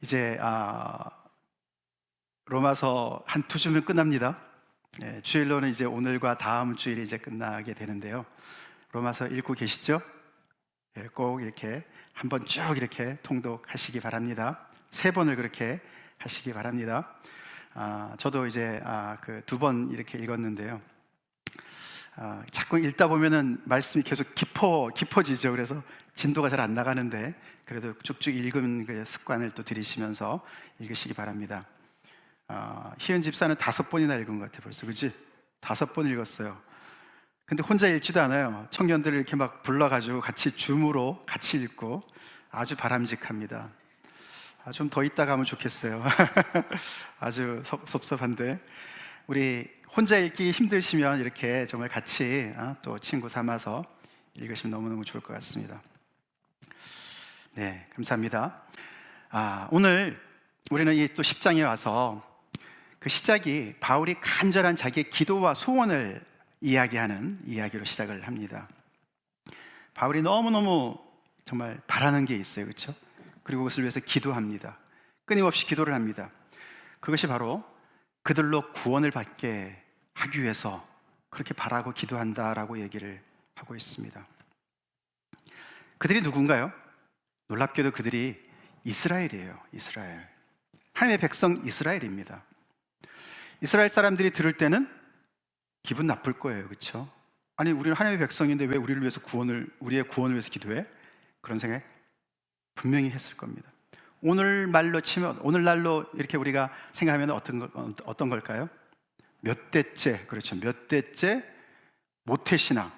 이제 로마서 한 두 주면 끝납니다. 주일로는 이제 오늘과 다음 주일이 이제 끝나게 되는데요. 로마서 읽고 계시죠? 꼭 이렇게 한번 쭉 이렇게 통독하시기 바랍니다. 3번을 그렇게 하시기 바랍니다. 저도 이제 그 2번 이렇게 읽었는데요. 자꾸 읽다 보면은 말씀이 계속 깊어지죠. 그래서 진도가 잘 안 나가는데 그래도 쭉쭉 읽은 그 습관을 또 들이시면서 읽으시기 바랍니다. 희은 집사는 5번이나 읽은 것 같아요. 벌써, 그치? 5번 읽었어요. 근데 혼자 읽지도 않아요. 청년들을 이렇게 막 불러가지고 같이 줌으로 같이 읽고 아주 바람직합니다. 좀 더 있다 가면 좋겠어요. 아주 섭섭한데 우리 혼자 읽기 힘드시면 이렇게 정말 같이 또 친구 삼아서 읽으시면 너무너무 좋을 것 같습니다. 네, 감사합니다. 오늘 우리는 이 또 10장에 와서 그 시작이 바울이 간절한 자기의 기도와 소원을 이야기하는 이야기로 시작을 합니다. 바울이 너무너무 정말 바라는 게 있어요, 그렇죠? 그리고 그것을 위해서 기도합니다. 끊임없이 기도를 합니다. 그것이 바로 그들로 구원을 받게 하기 위해서 그렇게 바라고 기도한다라고 얘기를 하고 있습니다. 그들이 누군가요? 놀랍게도 그들이 이스라엘이에요. 이스라엘, 하나님의 백성 이스라엘입니다. 이스라엘 사람들이 들을 때는 기분 나쁠 거예요, 그렇죠? 아니, 우리는 하나님의 백성인데 왜 우리를 위해서 우리의 구원을 위해서 기도해? 그런 생각 분명히 했을 겁니다. 오늘날로 이렇게 우리가 생각하면 어떤 걸까요? 몇 대째, 그렇죠, 몇 대째 모태신앙,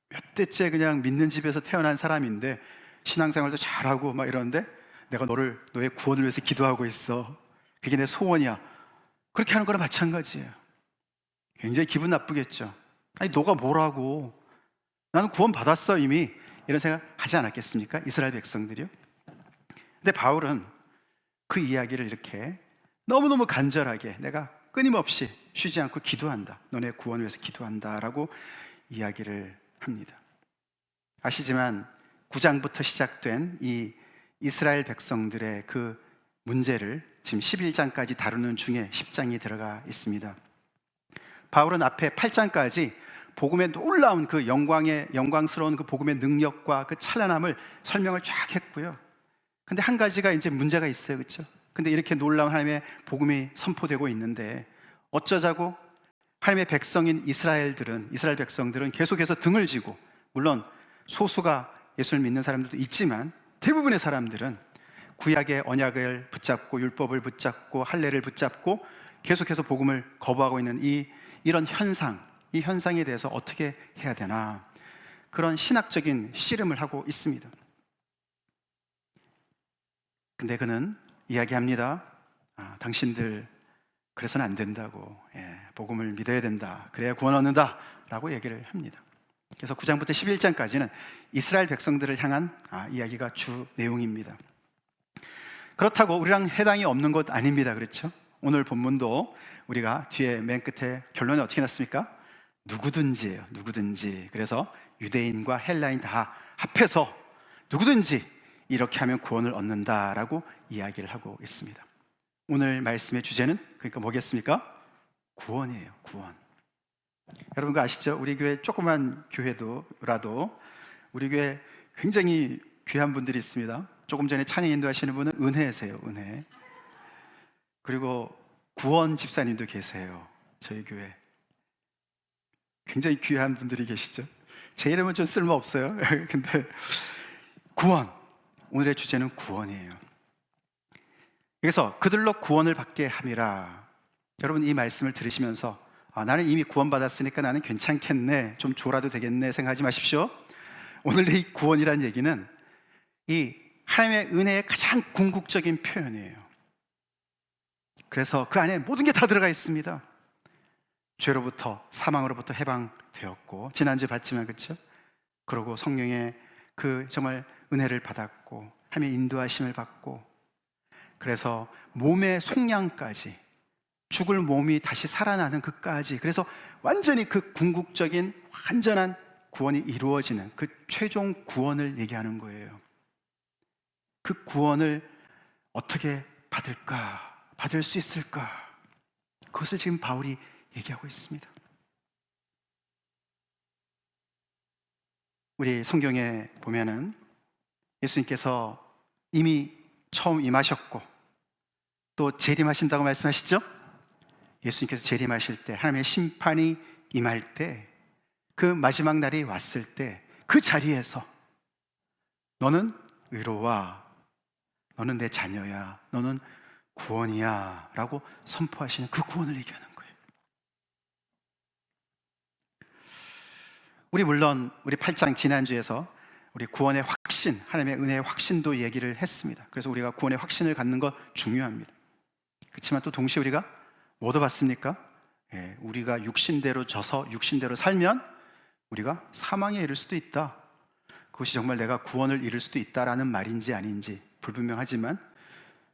몇 대째 그냥 믿는 집에서 태어난 사람인데 신앙생활도 잘하고 막 이러는데 내가 너의 구원을 위해서 기도하고 있어, 그게 내 소원이야, 그렇게 하는 거랑 마찬가지예요. 굉장히 기분 나쁘겠죠. 아니, 너가 뭐라고, 나는 구원 받았어 이미, 이런 생각 하지 않았겠습니까? 이스라엘 백성들이요. 근데 바울은 그 이야기를 이렇게 너무너무 간절하게 내가 끊임없이 쉬지 않고 기도한다, 너네 구원을 위해서 기도한다 라고 이야기를 합니다. 아시지만 9장부터 시작된 이 이스라엘 백성들의 그 문제를 지금 11장까지 다루는 중에 10장이 들어가 있습니다. 바울은 앞에 8장까지 복음의 놀라운 그 영광스러운 그 복음의 능력과 그 찬란함을 설명을 쫙 했고요. 근데 한 가지가 이제 문제가 있어요, 그렇죠? 근데 이렇게 놀라운 하나님의 복음이 선포되고 있는데 어쩌자고 하나님의 백성인 이스라엘 백성들은 계속해서 등을 지고, 물론 소수가 예수를 믿는 사람들도 있지만 대부분의 사람들은 구약의 언약을 붙잡고 율법을 붙잡고 할례를 붙잡고 계속해서 복음을 거부하고 있는 이런 현상, 이 현상에 대해서 어떻게 해야 되나, 그런 신학적인 씨름을 하고 있습니다. 근데 그는 이야기합니다. 당신들 그래서는 안 된다고, 복음을 믿어야 된다, 그래야 구원 얻는다 라고 얘기를 합니다. 그래서 9장부터 11장까지는 이스라엘 백성들을 향한 이야기가 주 내용입니다. 그렇다고 우리랑 해당이 없는 것 아닙니다, 그렇죠? 오늘 본문도 우리가 뒤에 맨 끝에 결론이 어떻게 났습니까? 누구든지예요, 누구든지. 그래서 유대인과 헬라인 다 합해서 누구든지 이렇게 하면 구원을 얻는다라고 이야기를 하고 있습니다. 오늘 말씀의 주제는 그러니까 뭐겠습니까? 구원이에요, 구원. 여러분 그 아시죠? 우리 교회 조그만 교회도라도 우리 교회 굉장히 귀한 분들이 있습니다. 조금 전에 찬양 인도하시는 분은 은혜세요, 은혜. 그리고 구원 집사님도 계세요, 저희 교회. 굉장히 귀한 분들이 계시죠? 제 이름은 좀 쓸모없어요. 근데 구원, 오늘의 주제는 구원이에요. 그래서 그들로 구원을 받게 함이라. 여러분 이 말씀을 들으시면서 나는 이미 구원받았으니까 나는 괜찮겠네, 좀 졸아도 되겠네 생각하지 마십시오. 오늘 이 구원이라는 얘기는 이 하나님의 은혜의 가장 궁극적인 표현이에요. 그래서 그 안에 모든 게 다 들어가 있습니다. 죄로부터, 사망으로부터 해방되었고, 지난주에 봤지만 그렇죠? 그러고 성령의 그 정말 은혜를 받았고 하나님의 인도하심을 받고, 그래서 몸의 속량까지, 죽을 몸이 다시 살아나는 그까지, 그래서 완전히 그 궁극적인 완전한 구원이 이루어지는 그 최종 구원을 얘기하는 거예요. 그 구원을 어떻게 받을까? 받을 수 있을까? 그것을 지금 바울이 얘기하고 있습니다. 우리 성경에 보면은 예수님께서 이미 처음 임하셨고 또 재림하신다고 말씀하시죠? 예수님께서 재림하실 때, 하나님의 심판이 임할 때, 그 마지막 날이 왔을 때 그 자리에서 너는 의로와, 너는 내 자녀야, 너는 구원이야 라고 선포하시는 그 구원을 얘기하는 거예요. 물론 우리 8장 지난주에서 우리 구원의 확신, 하나님의 은혜의 확신도 얘기를 했습니다. 그래서 우리가 구원의 확신을 갖는 것 중요합니다. 그렇지만 또 동시에 우리가 뭐 더 받습니까? 우리가 육신대로 져서 육신대로 살면 우리가 사망에 이를 수도 있다. 그것이 정말 내가 구원을 이룰 수도 있다라는 말인지 아닌지 불분명하지만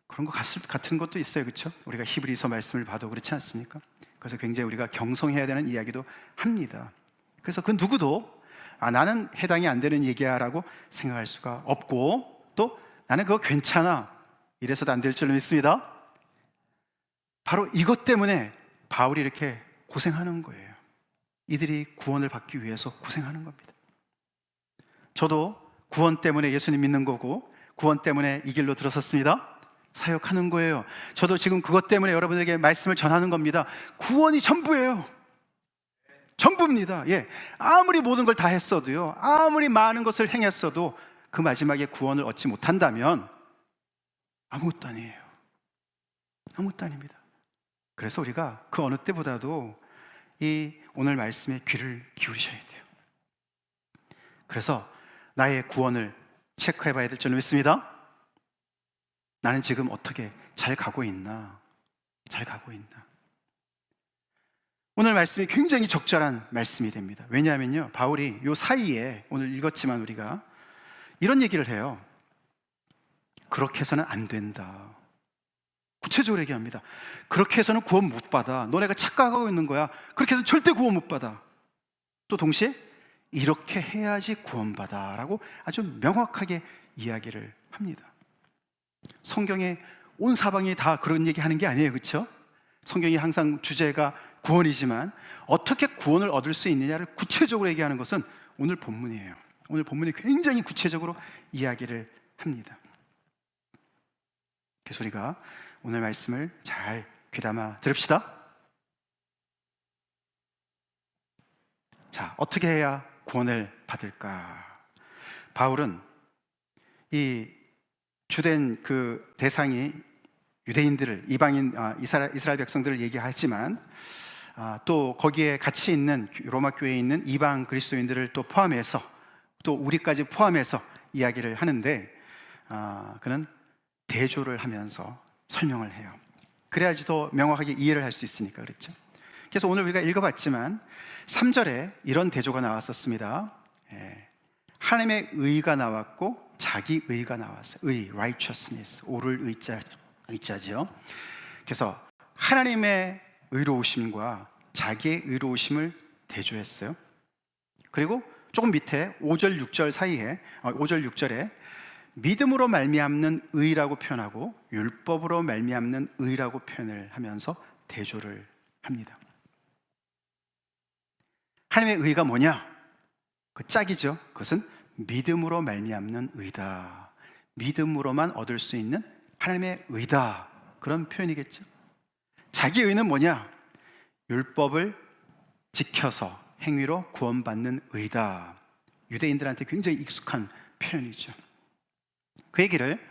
그런 것 같은 것도 있어요. 그렇죠? 우리가 히브리서 말씀을 봐도 그렇지 않습니까? 그래서 굉장히 우리가 경성해야 되는 이야기도 합니다. 그래서 그 누구도 나는 해당이 안 되는 얘기야 라고 생각할 수가 없고, 또 나는 그거 괜찮아 이래서도 안 될 줄로 믿습니다. 바로 이것 때문에 바울이 이렇게 고생하는 거예요. 이들이 구원을 받기 위해서 고생하는 겁니다. 저도 구원 때문에 예수님 믿는 거고, 구원 때문에 이 길로 들어섰습니다. 사역하는 거예요. 저도 지금 그것 때문에 여러분에게 말씀을 전하는 겁니다. 구원이 전부예요. 전부입니다. 아무리 모든 걸 다 했어도요, 아무리 많은 것을 행했어도 그 마지막에 구원을 얻지 못한다면 아무것도 아니에요. 아무것도 아닙니다. 그래서 우리가 그 어느 때보다도 이 오늘 말씀에 귀를 기울이셔야 돼요. 그래서 나의 구원을 체크해 봐야 될 줄 믿습니다. 나는 지금 어떻게 잘 가고 있나? 잘 가고 있나? 오늘 말씀이 굉장히 적절한 말씀이 됩니다. 왜냐하면요, 바울이 요 사이에 오늘 읽었지만 우리가 이런 얘기를 해요. 그렇게 해서는 안 된다. 구체적으로 얘기합니다. 그렇게 해서는 구원 못 받아. 너네가 착각하고 있는 거야. 그렇게 해서는 절대 구원 못 받아. 또 동시에 이렇게 해야지 구원받아 라고 아주 명확하게 이야기를 합니다. 성경에 온 사방이 다 그런 얘기 하는 게 아니에요. 그렇죠? 성경이 항상 주제가 구원이지만 어떻게 구원을 얻을 수 있느냐를 구체적으로 얘기하는 것은 오늘 본문이에요. 오늘 본문이 굉장히 구체적으로 이야기를 합니다. 그래서 우리가 오늘 말씀을 잘 귀담아 들읍시다. 자, 어떻게 해야 구원을 받을까? 바울은 이 주된 그 대상이 유대인들을, 이방인, 이스라엘 백성들을 얘기하지만 또 거기에 같이 있는 로마 교회에 있는 이방 그리스도인들을 또 포함해서, 또 우리까지 포함해서 이야기를 하는데, 그는 대조를 하면서 설명을 해요. 그래야지 더 명확하게 이해를 할 수 있으니까. 그렇죠? 그래서 오늘 우리가 읽어봤지만 3절에 이런 대조가 나왔었습니다. 하나님의 의가 나왔고 자기 의가 나왔어요. 의, righteousness, 옳을 의자죠. 그래서 하나님의 의로우심과 자기의 의로우심을 대조했어요. 그리고 조금 밑에 5절 6절 사이에 5절 6절에 믿음으로 말미암는 의라고 표현하고 율법으로 말미암는 의라고 표현을 하면서 대조를 합니다. 하나님의 의가 뭐냐? 그 짝이죠. 그것은 믿음으로 말미암는 의다. 믿음으로만 얻을 수 있는 하나님의 의다. 그런 표현이겠죠. 자기 의는 뭐냐? 율법을 지켜서 행위로 구원받는 의다. 유대인들한테 굉장히 익숙한 표현이죠. 그 얘기를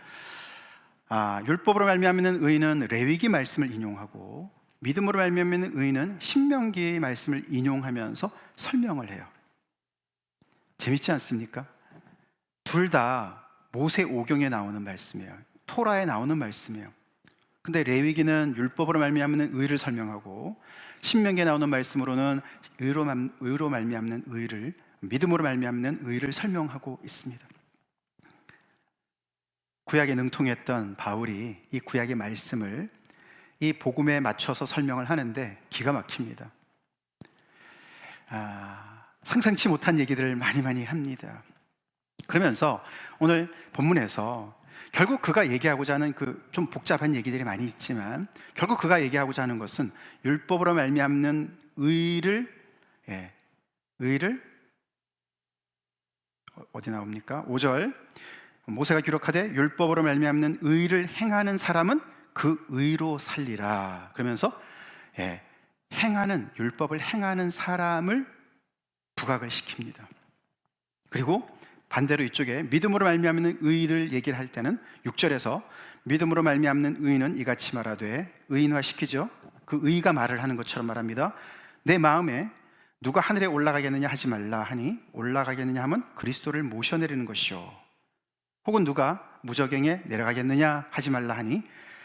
율법으로 말미암는 의는 레위기 말씀을 인용하고 믿음으로 말미암는 의는 신명기의 말씀을 인용하면서 설명을 해요. 재밌지 않습니까? 둘 다 모세 오경에 나오는 말씀이에요. 토라에 나오는 말씀이에요. 근데 레위기는 율법으로 말미암는 의를 설명하고 신명기에 나오는 말씀으로는 의로 말미암는 의를, 믿음으로 말미암는 의를 설명하고 있습니다. 구약에 능통했던 바울이 이 구약의 말씀을 이 복음에 맞춰서 설명을 하는데 기가 막힙니다. 상상치 못한 얘기들을 많이 합니다. 그러면서 오늘 본문에서 결국 그가 얘기하고자 하는 그 좀 복잡한 얘기들이 많이 있지만, 결국 그가 얘기하고자 하는 것은 율법으로 말미암는 의를, 의를 어디 나옵니까? 5절, 모세가 기록하되 율법으로 말미암는 의를 행하는 사람은 그 의로 살리라. 그러면서 행하는, 율법을 행하는 사람을 부각을 시킵니다. 그리고 반대로 이쪽에 믿음으로 말미암는 의를 얘기를 할 때는 6절에서 믿음으로 말미암는 의는 이같이 말하되, 의인화시키죠. 그 의가 말을 하는 것처럼 말합니다. 내 마음에 누가 하늘에 올라가겠느냐 하지 말라 하니, 올라가겠느냐 하면 그리스도를 모셔내리는 것이요, 혹은 누가 무저갱에 내려가겠느냐 하지 말라 하니,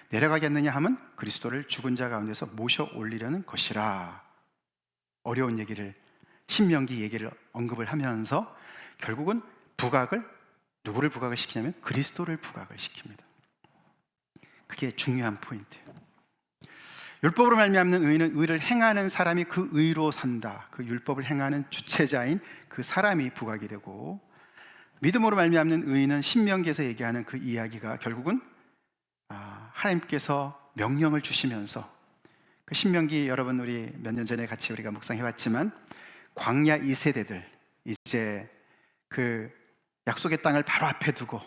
내려가겠느냐 하면 그리스도를 죽은 자 가운데서 모셔 올리려는 것이라. 어려운 얘기를, 신명기 얘기를 언급을 하면서 결국은 부각을, 누구를 부각을 시키냐면 그리스도를 부각을 시킵니다. 그게 중요한 포인트예요. 율법으로 말미암는 의는 의를 행하는 사람이 그 의로 산다. 그 율법을 행하는 주체자인 그 사람이 부각이 되고, 믿음으로 말미암는 의는 신명기에서 얘기하는 그 이야기가 결국은 하나님께서 명령을 주시면서, 그 신명기 여러분 우리 몇 년 전에 같이 우리가 묵상해봤지만, 광야 2세대들 이제 그 약속의 땅을 바로 앞에 두고,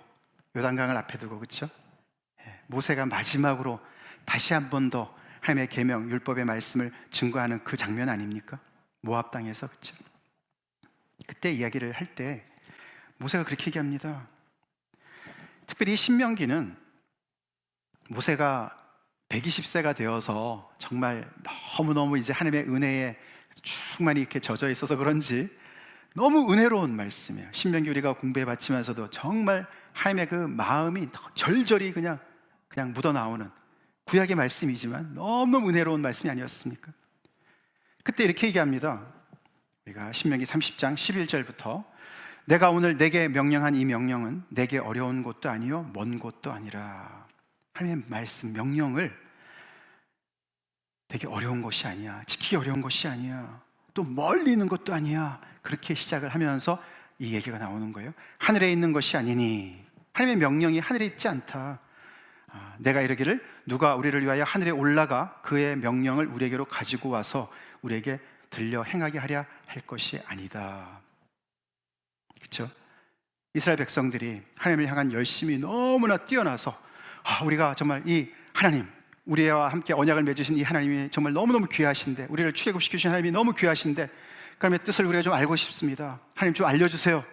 요단강을 앞에 두고, 그렇죠? 모세가 마지막으로 다시 한 번 더 하나님의 계명, 율법의 말씀을 증거하는 그 장면 아닙니까? 모압 땅에서, 그렇죠? 그때 이야기를 할 때 모세가 그렇게 얘기합니다. 특별히 신명기는 모세가 120세가 되어서 정말 너무너무 이제 하나님의 은혜에 충만히 이렇게 젖어 있어서 그런지 너무 은혜로운 말씀이에요. 신명기 우리가 공부해 봤지만서도 정말 하나님의 그 마음이 절절히 그냥 묻어나오는 구약의 말씀이지만 너무 은혜로운 말씀이 아니었습니까? 그때 이렇게 얘기합니다. 우리가 신명기 30장 11절부터, 내가 오늘 내게 명령한 이 명령은 내게 어려운 것도 아니요 먼 것도 아니라. 하나님의 말씀, 명령을 되게 어려운 것이 아니야, 지키기 어려운 것이 아니야, 또 멀리 있는 것도 아니야. 그렇게 시작을 하면서 이 얘기가 나오는 거예요. 하늘에 있는 것이 아니니, 하나님의 명령이 하늘에 있지 않다. 내가 이르기를 누가 우리를 위하여 하늘에 올라가 그의 명령을 우리에게로 가지고 와서 우리에게 들려 행하게 하려 할 것이 아니다. 그렇죠? 이스라엘 백성들이 하나님을 향한 열심이 너무나 뛰어나서, 우리가 정말 이 하나님, 우리와 함께 언약을 맺으신 이 하나님이 정말 너무너무 귀하신데, 우리를 출애굽시키신 하나님이 너무 귀하신데 하나님의 뜻을 우리가 좀 알고 싶습니다. 하나님 좀 알려주세요.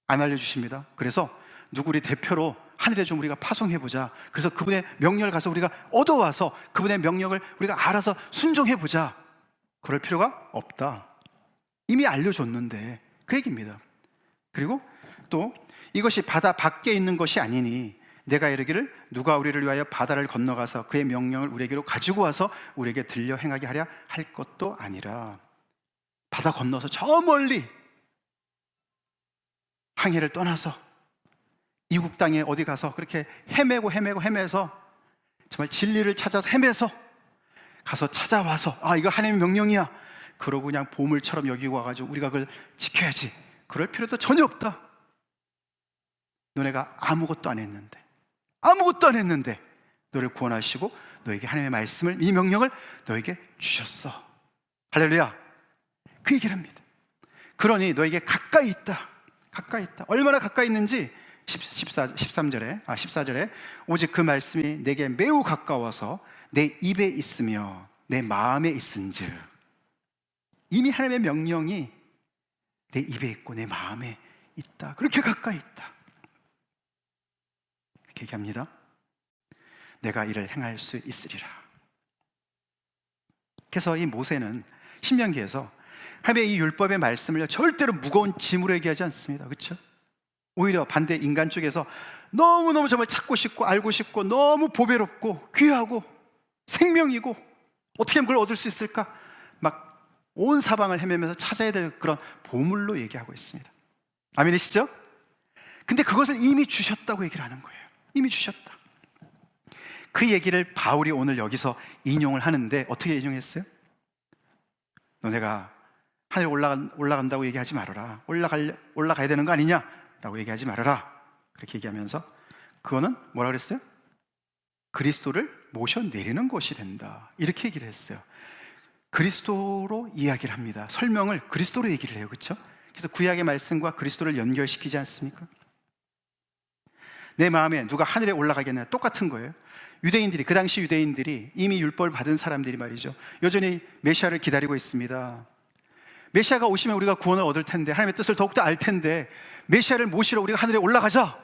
안 알려주십니다. 그래서 누구 우리 대표로 하늘에 좀 우리가 파송해보자. 그래서 그분의 명령을 가서 우리가 얻어와서 그분의 명령을 우리가 알아서 순종해보자. 그럴 필요가 없다. 이미 알려줬는데, 그 얘기입니다. 그리고 또 이것이 바다 밖에 있는 것이 아니니, 내가 이르기를 누가 우리를 위하여 바다를 건너가서 그의 명령을 우리에게로 가지고 와서 우리에게 들려 행하게 하려 할 것도 아니라. 바다 건너서 저 멀리 항해를 떠나서 이국 땅에 어디 가서 그렇게 헤매서 정말 진리를 찾아서 헤매서 가서 찾아와서, 이거 하나님의 명령이야, 그러고 그냥 보물처럼 여기고 와가지고 우리가 그걸 지켜야지, 그럴 필요도 전혀 없다. 너네가 아무것도 안 했는데 너를 구원하시고 너에게 하나님의 말씀을, 이 명령을 너에게 주셨어. 할렐루야. 그 얘기를 합니다. 그러니 너에게 가까이 있다. 얼마나 가까이 있는지 14절에 오직 그 말씀이 내게 매우 가까워서 내 입에 있으며 내 마음에 있은즉. 이미 하나님의 명령이 내 입에 있고 내 마음에 있다. 그렇게 가까이 있다. 이렇게 얘기합니다. 내가 이를 행할 수 있으리라. 그래서 이 모세는 신명기에서 하나님의 이 율법의 말씀을 절대로 무거운 짐으로 얘기하지 않습니다. 그렇죠? 오히려 반대, 인간 쪽에서 너무너무 정말 찾고 싶고 알고 싶고 너무 보배롭고 귀하고 생명이고 어떻게 하면 그걸 얻을 수 있을까? 막 온 사방을 헤매면서 찾아야 될 그런 보물로 얘기하고 있습니다. 아멘이시죠? 근데 그것을 이미 주셨다고 얘기를 하는 거예요. 이미 주셨다. 그 얘기를 바울이 오늘 여기서 인용을 하는데 어떻게 인용했어요? 너네가 하늘 올라간다고 얘기하지 말아라. 올라가야 되는 거 아니냐? 라고 얘기하지 말아라. 그렇게 얘기하면서 그거는 뭐라 그랬어요? 그리스도를 모셔내리는 것이 된다, 이렇게 얘기를 했어요. 그리스도로 이야기를 합니다. 설명을 그리스도로 얘기를 해요. 그렇죠? 그래서 구약의 말씀과 그리스도를 연결시키지 않습니까? 내 마음에 누가 하늘에 올라가겠냐, 똑같은 거예요. 유대인들이, 그 당시 유대인들이, 이미 율법을 받은 사람들이 말이죠, 여전히 메시아를 기다리고 있습니다. 메시아가 오시면 우리가 구원을 얻을 텐데, 하나님의 뜻을 더욱더 알 텐데, 메시아를 모시러 우리가 하늘에 올라가자,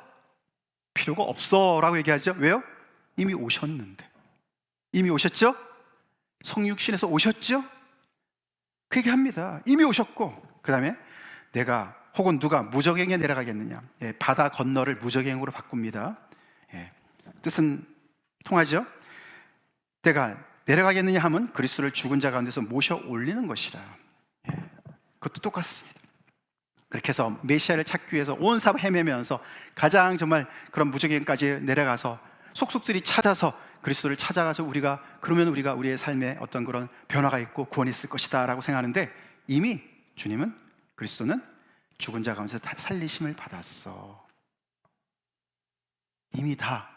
필요가 없어 라고 얘기하죠. 왜요? 이미 오셨는데. 이미 오셨죠? 성육신에서 오셨죠? 그 얘기합니다. 이미 오셨고, 그 다음에 내가 혹은 누가 무적행에 내려가겠느냐, 바다 건너를 무적행으로 바꿉니다. 뜻은 통하죠? 내가 내려가겠느냐 하면 그리스도를 죽은 자 가운데서 모셔 올리는 것이라. 그것도 똑같습니다. 그렇게 해서 메시아를 찾기 위해서 온 사람 헤매면서 가장 정말 그런 무적행까지 내려가서 속속들이 찾아서 그리스도를 찾아가서 그러면 우리가 우리의 삶에 어떤 그런 변화가 있고 구원이 있을 것이다 라고 생각하는데, 이미 주님은, 그리스도는 죽은 자 가운데서 다 살리심을 받았어. 이미 다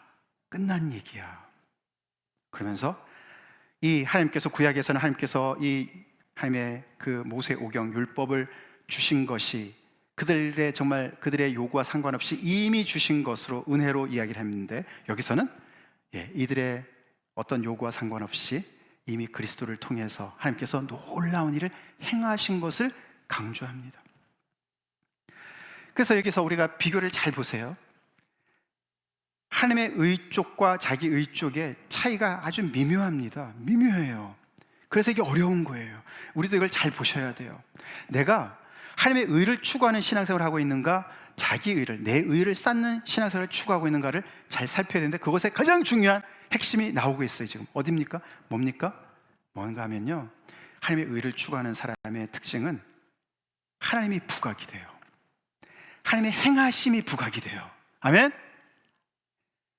끝난 얘기야. 그러면서 이 하나님께서, 구약에서는 하나님께서 이 하나님의 그 모세 오경 율법을 주신 것이 그들의 정말 그들의 요구와 상관없이 이미 주신 것으로 은혜로 이야기를 했는데, 여기서는 이들의 어떤 요구와 상관없이 이미 그리스도를 통해서 하나님께서 놀라운 일을 행하신 것을 강조합니다. 그래서 여기서 우리가 비교를 잘 보세요. 하나님의 의 쪽과 자기 의 쪽의 차이가 아주 미묘합니다. 미묘해요. 그래서 이게 어려운 거예요. 우리도 이걸 잘 보셔야 돼요. 내가 하나님의 의를 추구하는 신앙생활을 하고 있는가, 자기 의를, 내 의를 쌓는 신앙생활을 추구하고 있는가를 잘 살펴야 되는데, 그것에 가장 중요한 핵심이 나오고 있어요. 지금 어디입니까? 뭡니까? 뭔가 하면요, 하나님의 의를 추구하는 사람의 특징은 하나님이 부각이 돼요. 하나님의 행하심이 부각이 돼요. 아멘?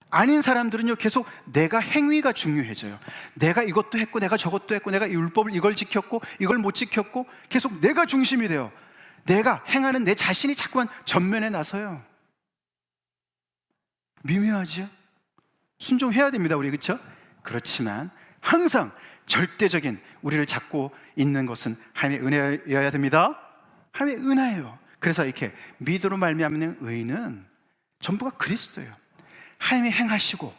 아닌 사람들은요, 계속 내가 행위가 중요해져요. 내가 이것도 했고 내가 저것도 했고 내가 율법을 이걸 지켰고 이걸 못 지켰고, 계속 내가 중심이 돼요. 내가 행하는 내 자신이 자꾸만 전면에 나서요. 미묘하죠? 순종해야 됩니다, 우리. 그렇죠? 그렇지만 항상 절대적인 우리를 잡고 있는 것은 하나님의 은혜여야 됩니다. 하나님의 은혜예요. 그래서 이렇게 믿음으로 말미암는 의는 전부가 그리스도예요. 하나님이 행하시고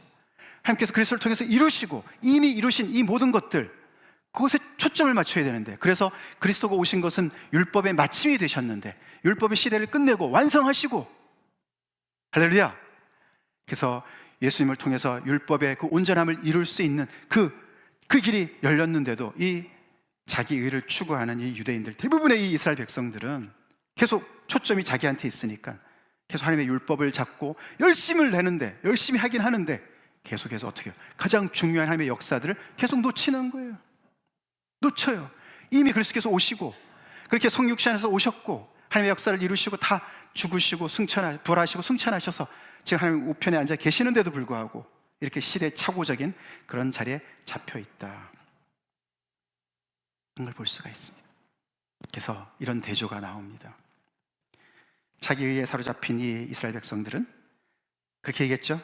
하나님께서 그리스도를 통해서 이루시고 이미 이루신 이 모든 것들, 그것에 초점을 맞춰야 되는데, 그래서 그리스도가 오신 것은 율법의 마침이 되셨는데 율법의 시대를 끝내고 완성하시고, 할렐루야. 그래서 예수님을 통해서 율법의 그 온전함을 이룰 수 있는 그 길이 열렸는데도 이 자기 의를 추구하는 이 유대인들, 대부분의 이 이스라엘 백성들은 계속 초점이 자기한테 있으니까 계속 하나님의 율법을 잡고 열심을 내는데, 열심히 하긴 하는데 계속해서 어떻게 해요? 가장 중요한 하나님의 역사들을 계속 놓치는 거예요. 놓쳐요. 이미 그리스도께서 오시고 그렇게 성육신 안에서 오셨고 하나님의 역사를 이루시고 다 죽으시고 부활하시고 승천하셔서 지금 하나님 우편에 앉아 계시는데도 불구하고 이렇게 시대착오적인 그런 자리에 잡혀 있다, 그런 걸 볼 수가 있습니다. 그래서 이런 대조가 나옵니다. 자기 의에 사로잡힌 이 이스라엘 백성들은 그렇게 얘기했죠.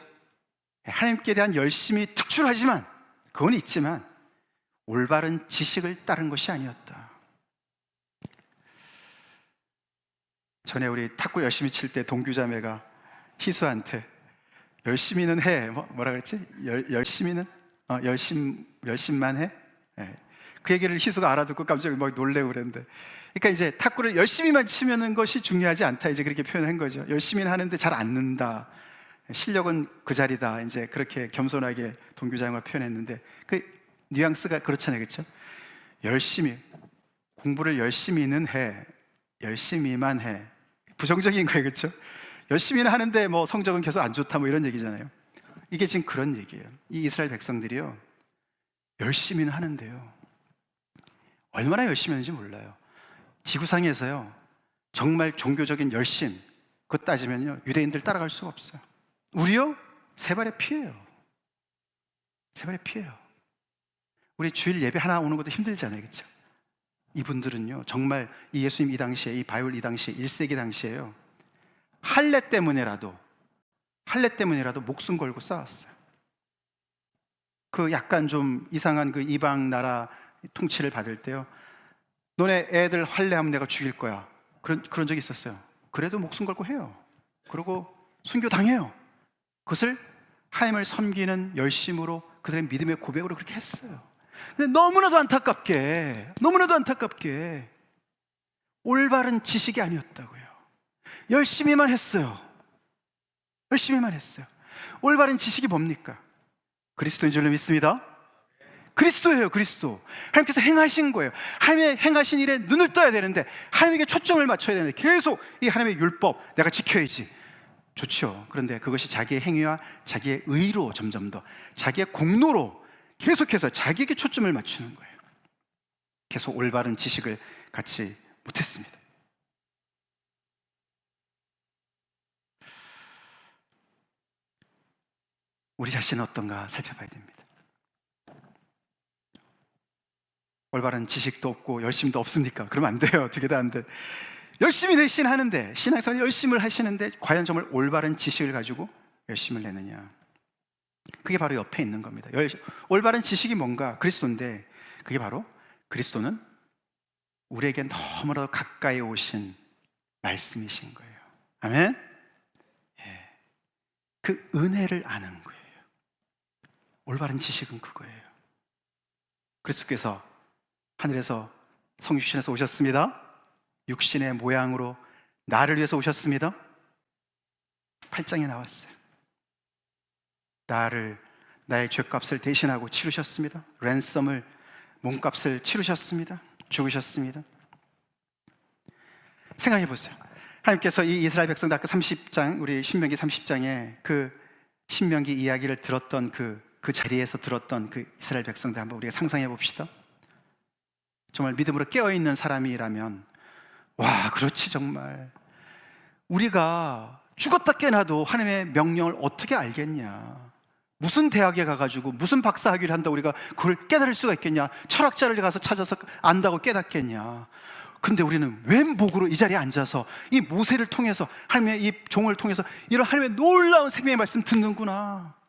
하나님께 대한 열심이 특출하지만, 그건 있지만 올바른 지식을 따른 것이 아니었다. 전에 우리 탁구 열심히 칠 때 동규자매가 희수한테 열심히는 해, 뭐라 그랬지? 열심히는 열심만 해? 그 얘기를 희수가 알아듣고 깜짝 막 놀래고 그랬는데, 그러니까 이제 탁구를 열심히만 치면은 것이 중요하지 않다, 이제 그렇게 표현한 거죠. 열심히는 하는데 잘 안 는다, 실력은 그 자리다, 이제 그렇게 겸손하게 동규자매가 표현했는데, 그 뉘앙스가 그렇잖아요, 그렇죠? 열심히, 공부를 열심히는 해, 열심히만 해, 부정적인 거예요, 그렇죠? 열심히는 하는데 뭐 성적은 계속 안 좋다, 뭐 이런 얘기잖아요. 이게 지금 그런 얘기예요. 이 이스라엘 백성들이요, 열심히는 하는데요, 얼마나 열심히 하는지 몰라요. 지구상에서요, 정말 종교적인 열심, 그거 따지면요, 유대인들 따라갈 수가 없어요. 우리요, 세 발의 피예요. 세 발의 피예요. 우리 주일 예배 하나 오는 것도 힘들잖아요, 그렇죠? 이분들은요, 정말 이 예수님 이 당시에, 이 바울 이 당시에, 1세기 당시에요, 할례 때문에라도 할례 때문이라도 목숨 걸고 싸웠어요. 그 약간 좀 이상한 그 이방 나라 통치를 받을 때요, 너네 애들 할례하면 내가 죽일 거야, 그런 적이 있었어요. 그래도 목숨 걸고 해요. 그리고 순교 당해요. 그것을 하나님을 섬기는 열심으로 그들의 믿음의 고백으로 그렇게 했어요. 근데 너무나도 안타깝게 올바른 지식이 아니었다고요. 열심히만 했어요. 올바른 지식이 뭡니까? 그리스도인 줄로 믿습니다. 그리스도예요. 그리스도. 하나님께서 행하신 거예요. 하나님의 행하신 일에 눈을 떠야 되는데, 하나님에게 초점을 맞춰야 되는데 계속 이 하나님의 율법 내가 지켜야지. 좋죠. 그런데 그것이 자기의 행위와 자기의 의로, 점점 더 자기의 공로로 계속해서 자기에게 초점을 맞추는 거예요. 계속 올바른 지식을 갖지 못했습니다. 우리 자신은 어떤가 살펴봐야 됩니다. 올바른 지식도 없고 열심도 없습니까? 그러면 안 돼요. 두 개 다 안 돼. 열심히 내신 하는데, 신앙생활 열심을 하시는데 과연 정말 올바른 지식을 가지고 열심을 내느냐? 그게 바로 옆에 있는 겁니다. 올바른 지식이 뭔가? 그리스도인데, 그게 바로 그리스도는 우리에게 너무나도 가까이 오신 말씀이신 거예요. 아멘? 예. 그 은혜를 아는 거예요. 올바른 지식은 그거예요. 그리스도께서 하늘에서 성육신에서 오셨습니다. 육신의 모양으로 나를 위해서 오셨습니다. 8장에 나왔어요. 나의 죄값을 대신하고 치르셨습니다. 랜섬을, 몸값을 치르셨습니다. 죽으셨습니다. 생각해 보세요. 하나님께서 이 이스라엘 백성들 아까 30장, 우리 신명기 30장에 그 신명기 이야기를 들었던 그 자리에서 들었던 그 이스라엘 백성들 한번 우리가 상상해 봅시다. 정말 믿음으로 깨어있는 사람이라면, 와, 그렇지, 정말 우리가 죽었다 깨나도 하나님의 명령을 어떻게 알겠냐? 무슨 대학에 가가지고 무슨 박사학위를 한다고 우리가 그걸 깨달을 수가 있겠냐? 철학자를 가서 찾아서 안다고 깨닫겠냐? 근데 우리는 웬 복으로 이 자리에 앉아서 이 모세를 통해서, 하나님의 이 종을 통해서 이런 하나님의 놀라운 생명의 말씀 듣는구나.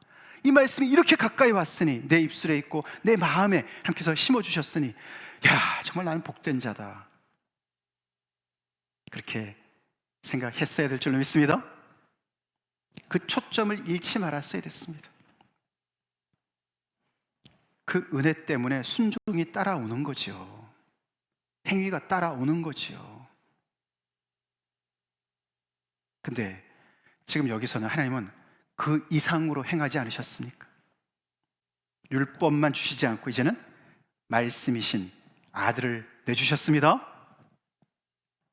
이 말씀이 이렇게 가까이 왔으니, 내 입술에 있고 내 마음에 하나님께서 심어주셨으니, 야, 정말 나는 복된 자다. 그렇게 생각했어야 될 줄로 믿습니다. 그 초점을 잃지 말았어야 됐습니다. 그 은혜 때문에 순종이 따라오는 거죠. 행위가 따라오는 거죠. 근데 지금 여기서는 하나님은 그 이상으로 행하지 않으셨습니까? 율법만 주시지 않고 이제는 말씀이신 아들을 내주셨습니다.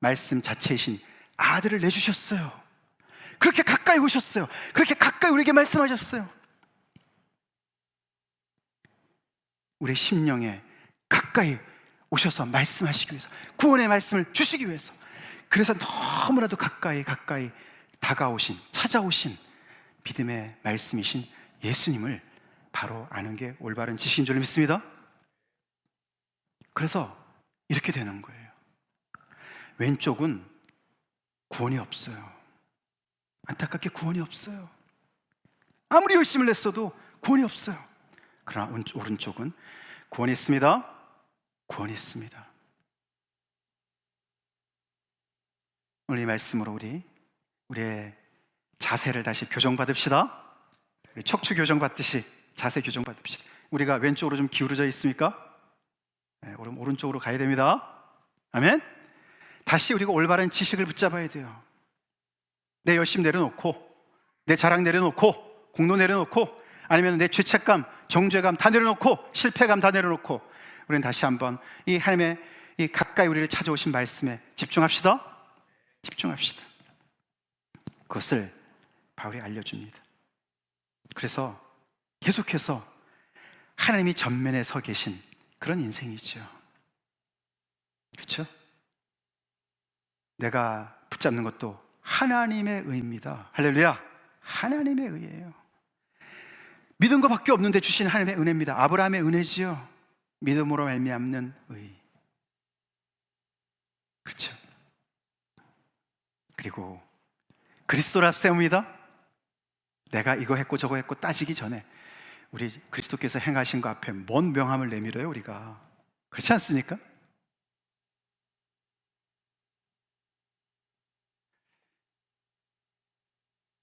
말씀 자체이신 아들을 내주셨어요. 그렇게 가까이 오셨어요. 그렇게 가까이 우리에게 말씀하셨어요. 우리 심령에 가까이 오셔서 말씀하시기 위해서, 구원의 말씀을 주시기 위해서, 그래서 너무나도 가까이 다가오신, 찾아오신 믿음의 말씀이신 예수님을 바로 아는 게 올바른 지식인 줄 믿습니다. 그래서 이렇게 되는 거예요. 왼쪽은 구원이 없어요. 안타깝게 구원이 없어요. 아무리 열심을 냈어도 구원이 없어요. 그러나 오른쪽은 구원이 있습니다. 구원이 있습니다. 오늘 이 말씀으로 우리의 자세를 다시 교정받읍시다. 우리 척추 교정받듯이 자세 교정받읍시다. 우리가 왼쪽으로 좀 기울어져 있습니까? 네, 오른쪽으로 가야 됩니다. 아멘. 다시 우리가 올바른 지식을 붙잡아야 돼요. 내 열심 내려놓고, 내 자랑 내려놓고, 공로 내려놓고, 아니면 내 죄책감, 정죄감 다 내려놓고, 실패감 다 내려놓고, 우리는 다시 한번 이 하나님의 이 가까이 우리를 찾아오신 말씀에 집중합시다. 그것을 바울이 알려줍니다. 그래서 계속해서 하나님이 전면에 서 계신 그런 인생이죠. 그렇죠? 내가 붙잡는 것도 하나님의 의입니다. 할렐루야. 하나님의 의예요. 믿은 것밖에 없는데 주신 하나님의 은혜입니다. 아브라함의 은혜지요. 믿음으로 말미암는 의. 그렇죠? 그리고 그리스도를 앞세웁니다. 내가 이거 했고 저거 했고 따지기 전에 우리 그리스도께서 행하신 것 앞에 뭔 명함을 내밀어요, 우리가. 그렇지 않습니까?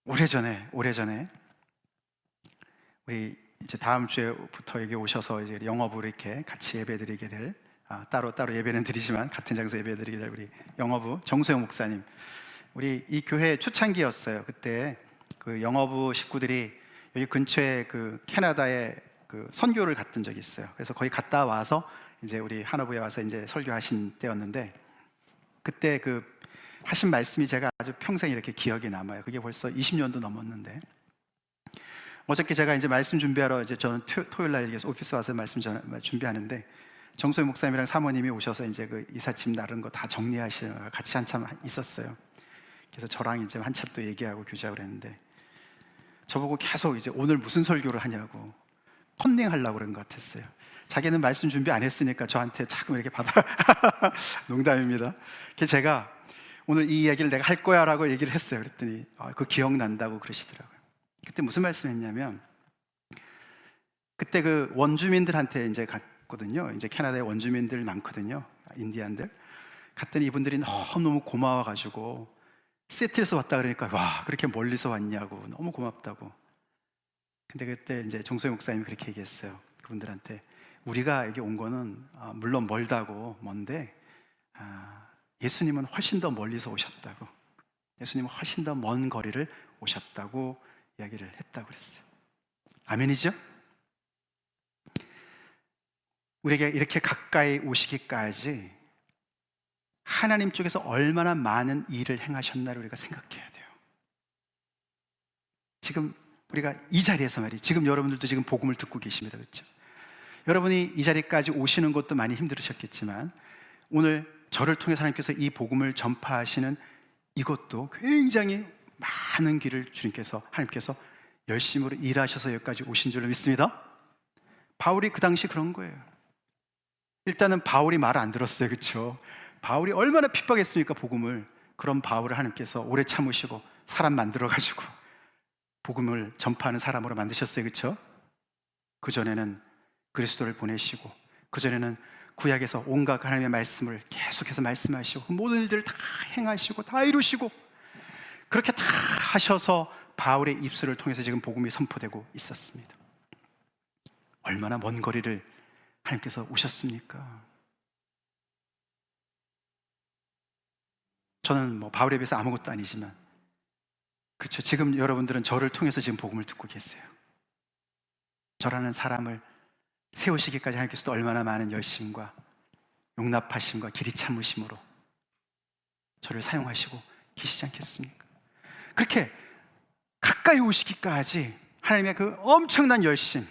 오래전에 우리 이제 다음 주에부터 여기 오셔서 이제 영어부 이렇게 같이 예배드리게 될, 따로 예배는 드리지만 같은 장소 예배드리게 될 우리 영어부 정소영 목사님, 우리 이 교회 초창기였어요. 그때 그 영어부 식구들이 여기 근처에 그 캐나다에 그 선교를 갔던 적이 있어요. 그래서 거기 갔다 와서 이제 우리 하나부에 와서 이제 설교하신 때였는데, 그때 그 하신 말씀이 제가 아주 평생 이렇게 기억에 남아요. 그게 벌써 20년도 넘었는데, 어저께 제가 이제 말씀 준비하러 이제 저는 토요일 날 오피스 와서 말씀 준비하는데, 정소희 목사님이랑 사모님이 오셔서 이제 그 이삿짐 나른 거 다 정리하시느라 같이 한참 있었어요. 그래서 저랑 이제 한참 또 얘기하고 교제하고 그랬는데, 저보고 계속 이제 오늘 무슨 설교를 하냐고 컨닝하려고 그런 것 같았어요. 자기는 말씀 준비 안 했으니까 저한테 자꾸 이렇게 받아. 농담입니다. 그래서 제가 오늘 이 이야기를 내가 할 거야 라고 얘기를 했어요. 그랬더니 그거 기억난다고 그러시더라고요. 그때 무슨 말씀 했냐면, 그때 그 원주민들한테 이제 갔거든요. 이제 캐나다에 원주민들 많거든요. 인디안들. 갔더니 이분들이 너무 고마워가지고, 시애틀에서 왔다 그러니까 와, 그렇게 멀리서 왔냐고 너무 고맙다고. 근데 그때 이제 정소희 목사님이 그렇게 얘기했어요. 그분들한테 우리가 여기 온 거는 물론 멀다고, 먼데 예수님은 훨씬 더 멀리서 오셨다고, 예수님은 훨씬 더 먼 거리를 오셨다고 이야기를 했다고 그랬어요. 아멘이죠? 우리에게 이렇게 가까이 오시기까지 하나님 쪽에서 얼마나 많은 일을 행하셨나를 우리가 생각해야 돼요. 지금 우리가 이 자리에서 말이에요. 지금 여러분들도 지금 복음을 듣고 계십니다. 그렇죠? 여러분이 이 자리까지 오시는 것도 많이 힘들으셨겠지만, 오늘 저를 통해서 하나님께서 이 복음을 전파하시는 이것도 굉장히 많은 길을 주님께서, 하나님께서 열심으로 일하셔서 여기까지 오신 줄로 믿습니다. 바울이 그 당시 그런 거예요. 일단은 바울이 말 안 들었어요. 그렇죠? 바울이 얼마나 핍박했습니까, 복음을. 그런 바울을 하나님께서 오래 참으시고 사람 만들어가지고 복음을 전파하는 사람으로 만드셨어요. 그렇죠? 그전에는 그리스도를 보내시고, 그전에는 구약에서 온갖 하나님의 말씀을 계속해서 말씀하시고, 모든 일들을 다 행하시고 다 이루시고, 그렇게 다 하셔서 바울의 입술을 통해서 지금 복음이 선포되고 있었습니다. 얼마나 먼 거리를 하나님께서 오셨습니까? 저는 뭐 바울에 비해서 아무것도 아니지만, 그렇죠, 지금 여러분들은 저를 통해서 지금 복음을 듣고 계세요. 저라는 사람을 세우시기까지 하나님께서도 얼마나 많은 열심과 용납하심과 길이 참으심으로 저를 사용하시고 계시지 않겠습니까? 그렇게 가까이 오시기까지 하나님의 그 엄청난 열심,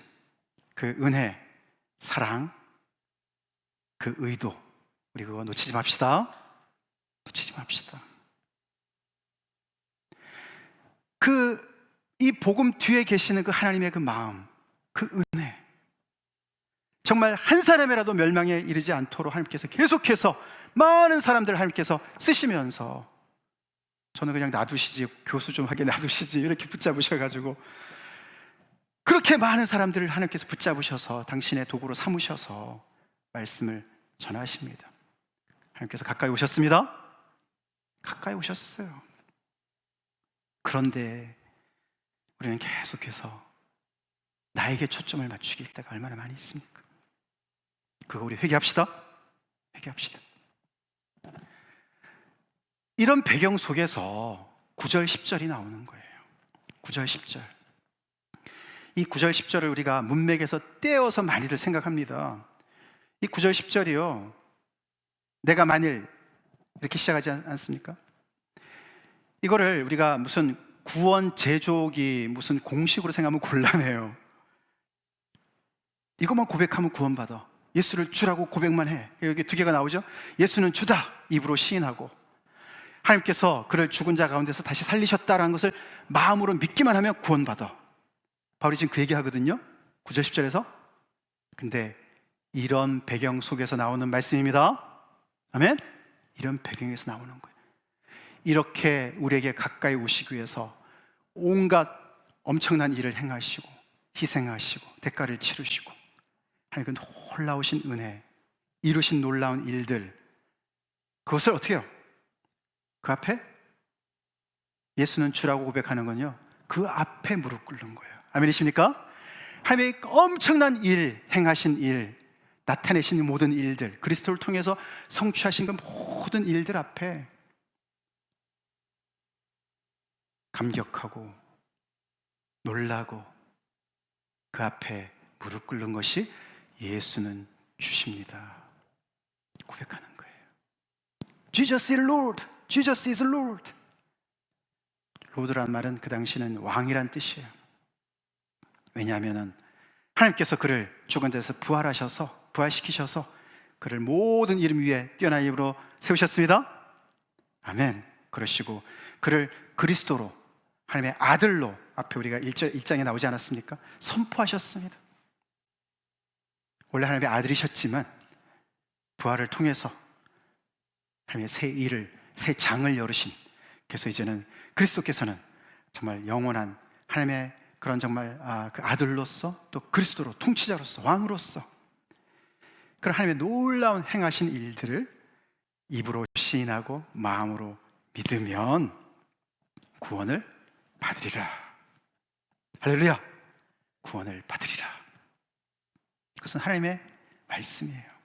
그 은혜, 사랑, 그 의도, 우리 그거 놓치지 맙시다. 놓치지 맙시다. 이 복음 뒤에 계시는 그 하나님의 그 마음, 그 은혜, 정말 한 사람이라도 멸망에 이르지 않도록 하나님께서 계속해서 많은 사람들을 하나님께서 쓰시면서, 저는 그냥 놔두시지, 교수 좀 하게 놔두시지 이렇게 붙잡으셔가지고, 그렇게 많은 사람들을 하나님께서 붙잡으셔서 당신의 도구로 삼으셔서 말씀을 전하십니다. 하나님께서 가까이 오셨습니다. 가까이 오셨어요. 그런데 우리는 계속해서 나에게 초점을 맞추길 때가 얼마나 많이 있습니까? 그거 우리 회개합시다. 회개합시다. 이런 배경 속에서 9절 10절이 나오는 거예요. 9절 10절. 이 9절 10절을 우리가 문맥에서 떼어서 많이들 생각합니다. 이 9절 10절이요, 내가 만일 이렇게 시작하지 않습니까? 이거를 우리가 무슨 구원 제조기 무슨 공식으로 생각하면 곤란해요. 이것만 고백하면 구원받아. 예수를 주라고 고백만 해. 여기 두 개가 나오죠. 예수는 주다, 입으로 시인하고, 하나님께서 그를 죽은 자 가운데서 다시 살리셨다라는 것을 마음으로 믿기만 하면 구원받아. 바울이 지금 그 얘기하거든요, 9절 10절에서. 근데 이런 배경 속에서 나오는 말씀입니다. 아멘? 이런 배경에서 나오는 거예요. 이렇게 우리에게 가까이 오시기 위해서 온갖 엄청난 일을 행하시고 희생하시고 대가를 치르시고 하나님 그 놀라우신 은혜, 이루신 놀라운 일들, 그것을 어떻게 해요? 그 앞에 예수는 주라고 고백하는 건요, 그 앞에 무릎 꿇는 거예요. 아멘이십니까? 하나님의 엄청난 일, 행하신 일, 나타내신 모든 일들, 그리스도를 통해서 성취하신 그 모든 일들 앞에 감격하고 놀라고 그 앞에 무릎 꿇는 것이 예수는 주십니다 고백하는 거예요. Jesus is Lord. Jesus is Lord. 로드란 말은 그 당시는 왕이란 뜻이에요. 왜냐하면 하나님께서 그를 죽은 데서 부활시키셔서 그를 모든 이름 위에 뛰어난 이름으로 세우셨습니다. 아멘. 그러시고 그를 그리스도로, 하나님의 아들로, 앞에 우리가 1장에 나오지 않았습니까? 선포하셨습니다. 원래 하나님의 아들이셨지만 부활을 통해서 하나님의 새 일을, 새 장을 열으신, 그래서 이제는 그리스도께서는 정말 영원한 하나님의 그런 정말 그 아들로서, 또 그리스도로, 통치자로서, 왕으로서 그런 하나님의 놀라운 행하신 일들을 입으로 시인하고 마음으로 믿으면 구원을 받으리라. 할렐루야. 구원을 받으리라. 그것은 하나님의 말씀이에요.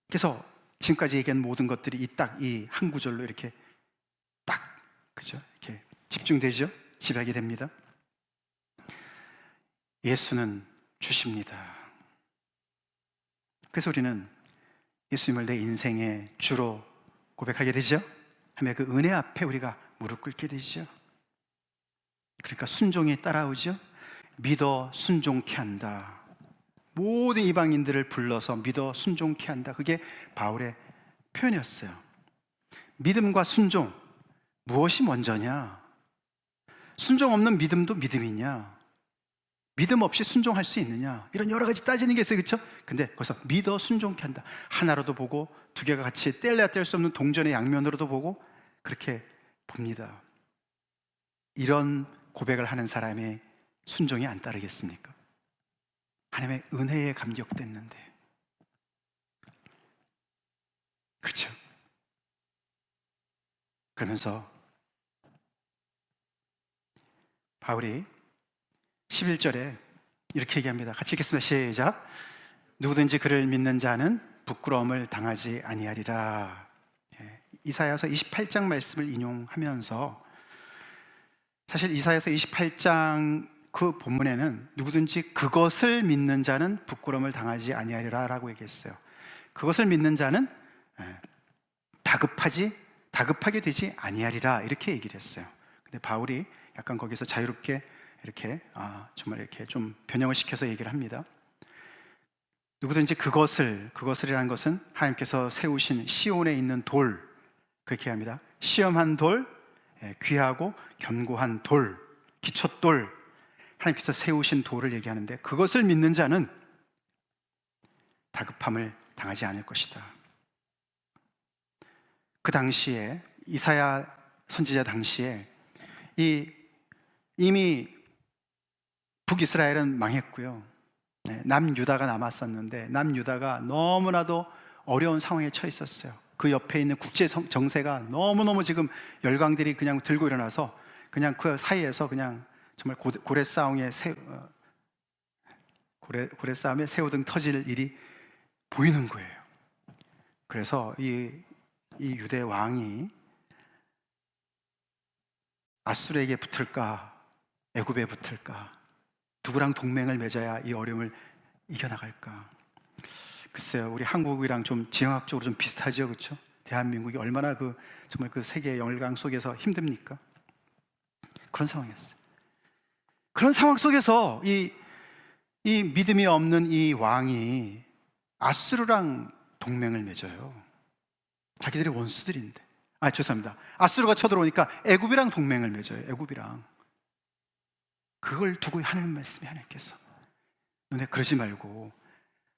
그래서 지금까지 얘기한 모든 것들이 이 한 구절로 이렇게 딱, 그죠? 이렇게 집중되죠? 집약이 됩니다. 예수는 주십니다. 그래서 우리는 예수님을 내 인생의 주로 고백하게 되죠? 하며 그 은혜 앞에 우리가 무릎 꿇게 되죠. 그러니까 순종이 따라오죠. 믿어 순종케 한다. 모든 이방인들을 불러서 믿어 순종케 한다. 그게 바울의 표현이었어요. 믿음과 순종, 무엇이 먼저냐? 순종 없는 믿음도 믿음이냐? 믿음 없이 순종할 수 있느냐? 이런 여러 가지 따지는 게 있어요. 그렇죠? 근데 거기서 믿어 순종케 한다. 하나로도 보고 두 개가 같이 뗄래야 뗄 수 없는 동전의 양면으로도 보고 그렇게 봅니다. 이런 고백을 하는 사람의 순종이 안 따르겠습니까? 하나님의 은혜에 감격됐는데. 그렇죠? 그러면서 바울이 11절에 이렇게 얘기합니다. 같이 읽겠습니다. 시작. 누구든지 그를 믿는 자는 부끄러움을 당하지 아니하리라. 이사야서 28장 말씀을 인용하면서, 사실 이사야서 28장 그 본문에는 누구든지 그것을 믿는 자는 부끄러움을 당하지 아니하리라 라고 얘기했어요. 그것을 믿는 자는 다급하게 되지 아니하리라, 이렇게 얘기를 했어요. 근데 바울이 약간 거기서 자유롭게 이렇게 정말 이렇게 좀 변형을 시켜서 얘기를 합니다. 누구든지 그것을이라는 것은 하나님께서 세우신 시온에 있는 돌, 그렇게 합니다. 시험한 돌, 귀하고 견고한 돌, 기초돌, 하나님께서 세우신 돌을 얘기하는데, 그것을 믿는 자는 다급함을 당하지 않을 것이다. 그 당시에 이사야 선지자 당시에 이미 북이스라엘은 망했고요. 남유다가 남았었는데 남유다가 너무나도 어려운 상황에 처해 있었어요. 그 옆에 있는 국제 정세가 너무너무 지금 열강들이 그냥 들고 일어나서 그냥 그 사이에서 그냥 정말 고래 싸움에 새우등 터질 일이 보이는 거예요. 그래서 이 유대 왕이 아수르에게 붙을까, 애굽에 붙을까, 누구랑 동맹을 맺어야 이 어려움을 이겨나갈까? 글쎄요, 우리 한국이랑 좀 지형학적으로 좀 비슷하죠, 그렇죠? 대한민국이 얼마나 정말 그 세계의 열강 속에서 힘듭니까? 그런 상황이었어요. 그런 상황 속에서 이 믿음이 없는 이 왕이 아수르랑 동맹을 맺어요. 자기들이 원수들인데. 죄송합니다. 아수르가 쳐들어오니까 애굽이랑 동맹을 맺어요. 애굽이랑. 그걸 두고 하나님 말씀이, 하나님께서 너네 그러지 말고,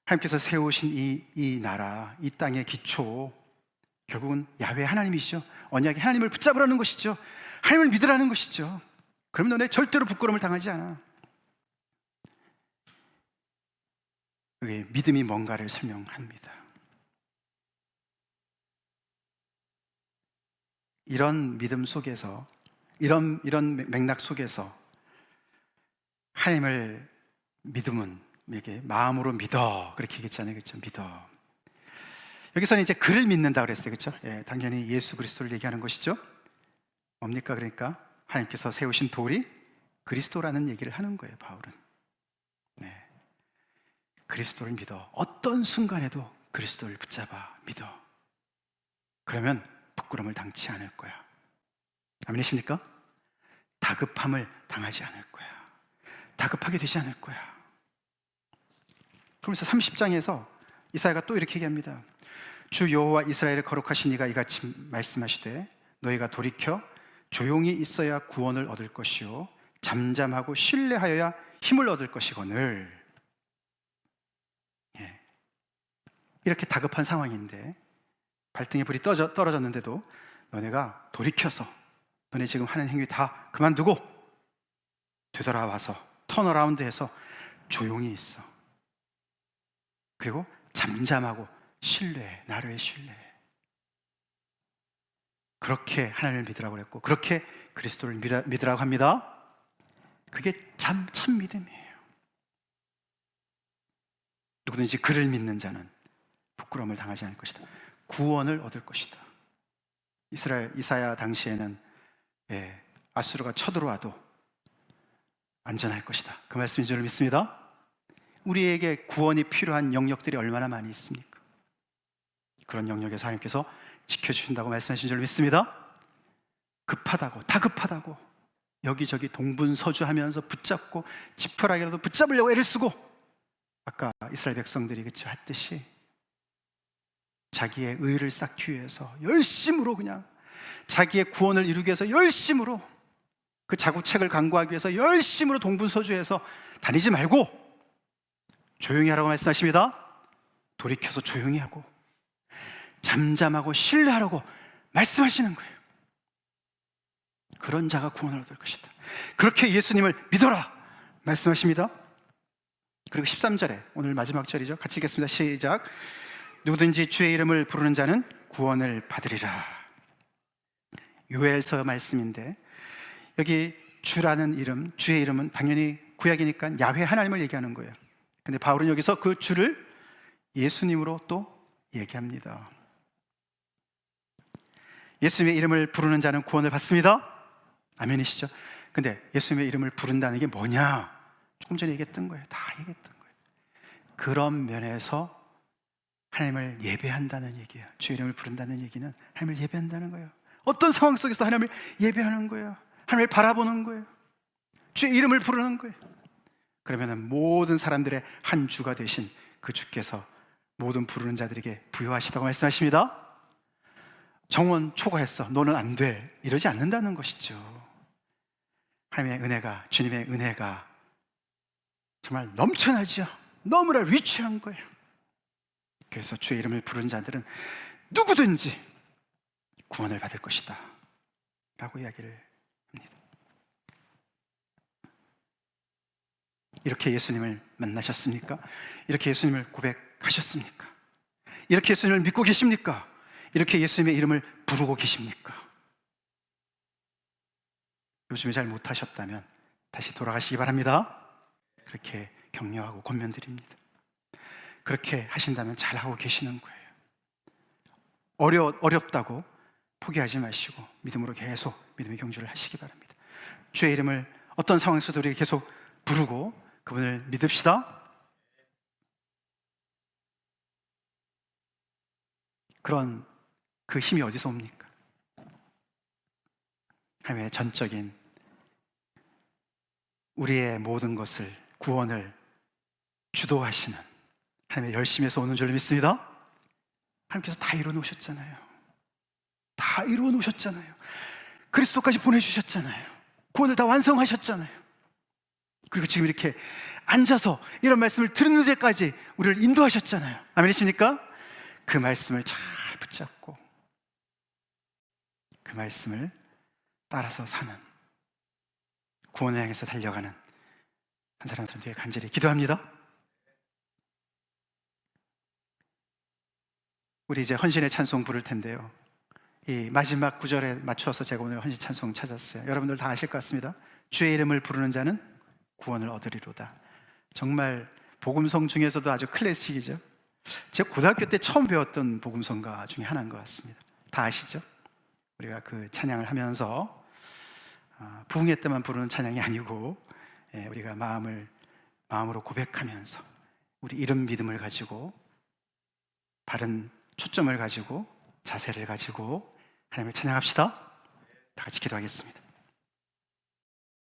하나님께서 세우신 이 나라, 이 땅의 기초, 결국은 야훼 하나님이시죠. 언약의 하나님을 붙잡으라는 것이죠. 하나님을 믿으라는 것이죠. 그럼 너네 절대로 부끄러움을 당하지 않아. 여기 믿음이 뭔가를 설명합니다. 이런 믿음 속에서, 이런 맥락 속에서 하나님을 믿음은 이게 마음으로 믿어, 그렇게 얘기했잖아요. 그렇죠? 믿어. 여기서는 이제 그를 믿는다 그랬어요. 그렇죠? 예, 당연히 예수 그리스도를 얘기하는 것이죠. 뭡니까? 그러니까 하나님께서 세우신 돌이 그리스도라는 얘기를 하는 거예요, 바울은. 네. 그리스도를 믿어. 어떤 순간에도 그리스도를 붙잡아 믿어. 그러면 부끄러움을 당치 않을 거야. 아멘이십니까? 다급함을 당하지 않을 거야. 다급하게 되지 않을 거야. 그러면서 30장에서 이사야가 또 이렇게 얘기합니다. 주 여호와 이스라엘의 거룩하신 이가 이같이 말씀하시되 너희가 돌이켜 조용히 있어야 구원을 얻을 것이요 잠잠하고 신뢰하여야 힘을 얻을 것이거늘. 예. 이렇게 다급한 상황인데, 발등에 불이 떨어졌는데도 너네가 돌이켜서 너네 지금 하는 행위 다 그만두고 되돌아와서 턴어라운드해서 조용히 있어. 그리고 잠잠하고 신뢰해. 나를 신뢰해. 그렇게 하나님을 믿으라고 그랬고, 그렇게 그리스도를 믿으라고 합니다. 그게 참 믿음이에요. 누구든지 그를 믿는 자는 부끄러움을 당하지 않을 것이다. 구원을 얻을 것이다. 이사야 당시에는 아수르가 쳐들어와도 안전할 것이다. 그 말씀인 줄 믿습니다. 우리에게 구원이 필요한 영역들이 얼마나 많이 있습니까? 그런 영역에서 하나님께서 지켜주신다고 말씀하신 줄 믿습니다. 급하다고, 다급하다고 여기저기 동분서주하면서 붙잡고 지푸라기라도 붙잡으려고 애를 쓰고, 아까 이스라엘 백성들이 그쵸 했듯이 자기의 의를 쌓기 위해서 열심으로, 그냥 자기의 구원을 이루기 위해서 열심으로, 그 자구책을 강구하기 위해서 열심으로 동분서주해서 다니지 말고 조용히 하라고 말씀하십니다. 돌이켜서 조용히 하고 잠잠하고 신뢰하라고 말씀하시는 거예요. 그런 자가 구원을 얻을 것이다. 그렇게 예수님을 믿어라 말씀하십니다. 그리고 13절에 오늘 마지막 절이죠. 같이 읽겠습니다. 시작. 누구든지 주의 이름을 부르는 자는 구원을 받으리라. 요엘서 말씀인데, 여기 주라는 이름, 주의 이름은 당연히 구약이니까 야훼 하나님을 얘기하는 거예요. 근데 바울은 여기서 그 주를 예수님으로 또 얘기합니다. 예수님의 이름을 부르는 자는 구원을 받습니다. 아멘이시죠? 근데 예수님의 이름을 부른다는 게 뭐냐? 조금 전에 얘기했던 거예요. 다 얘기했던 거예요. 그런 면에서 하나님을 예배한다는 얘기예요. 주의 이름을 부른다는 얘기는 하나님을 예배한다는 거예요. 어떤 상황 속에서도 하나님을 예배하는 거예요. 하나님을 바라보는 거예요. 주의 이름을 부르는 거예요. 그러면 모든 사람들의 한 주가 되신 그 주께서 모든 부르는 자들에게 부여하시다고 말씀하십니다. 정원 초과했어, 너는 안 돼, 이러지 않는다는 것이죠. 하나님의 은혜가, 주님의 은혜가 정말 넘쳐나죠. 너무나 위치한 거예요. 그래서 주의 이름을 부른 자들은 누구든지 구원을 받을 것이다 라고 이야기를 합니다. 이렇게 예수님을 만나셨습니까? 이렇게 예수님을 고백하셨습니까? 이렇게 예수님을 믿고 계십니까? 이렇게 예수님의 이름을 부르고 계십니까? 요즘에 잘 못하셨다면 다시 돌아가시기 바랍니다. 그렇게 격려하고 권면드립니다. 그렇게 하신다면 잘하고 계시는 거예요. 어렵다고 포기하지 마시고 믿음으로 계속 믿음의 경주를 하시기 바랍니다. 주의 이름을 어떤 상황에서도 우리가 계속 부르고 그분을 믿읍시다. 그런 그 힘이 어디서 옵니까? 하나님의 전적인 우리의 모든 것을, 구원을 주도하시는 하나님의 열심에서 오는 줄 믿습니다. 하나님께서 다 이루어 놓으셨잖아요. 다 이루어 놓으셨잖아요. 그리스도까지 보내주셨잖아요. 구원을 다 완성하셨잖아요. 그리고 지금 이렇게 앉아서 이런 말씀을 듣는 데까지 우리를 인도하셨잖아요. 아멘이십니까? 그 말씀을 잘 붙잡고 그 말씀을 따라서 사는, 구원을 향해서 달려가는 한 사람들은 되게 간절히 기도합니다. 우리 이제 헌신의 찬송 부를 텐데요, 이 마지막 구절에 맞추어서 제가 오늘 헌신 찬송 찾았어요. 여러분들 다 아실 것 같습니다. 주의 이름을 부르는 자는 구원을 얻으리로다. 정말 복음성 중에서도 아주 클래식이죠. 제가 고등학교 때 처음 배웠던 복음성가 중에 하나인 것 같습니다. 다 아시죠? 우리가 그 찬양을 하면서 부흥회 때만 부르는 찬양이 아니고, 우리가 마음으로 고백하면서 우리 이런 믿음을 가지고, 바른 초점을 가지고, 자세를 가지고 하나님을 찬양합시다. 다 같이 기도하겠습니다.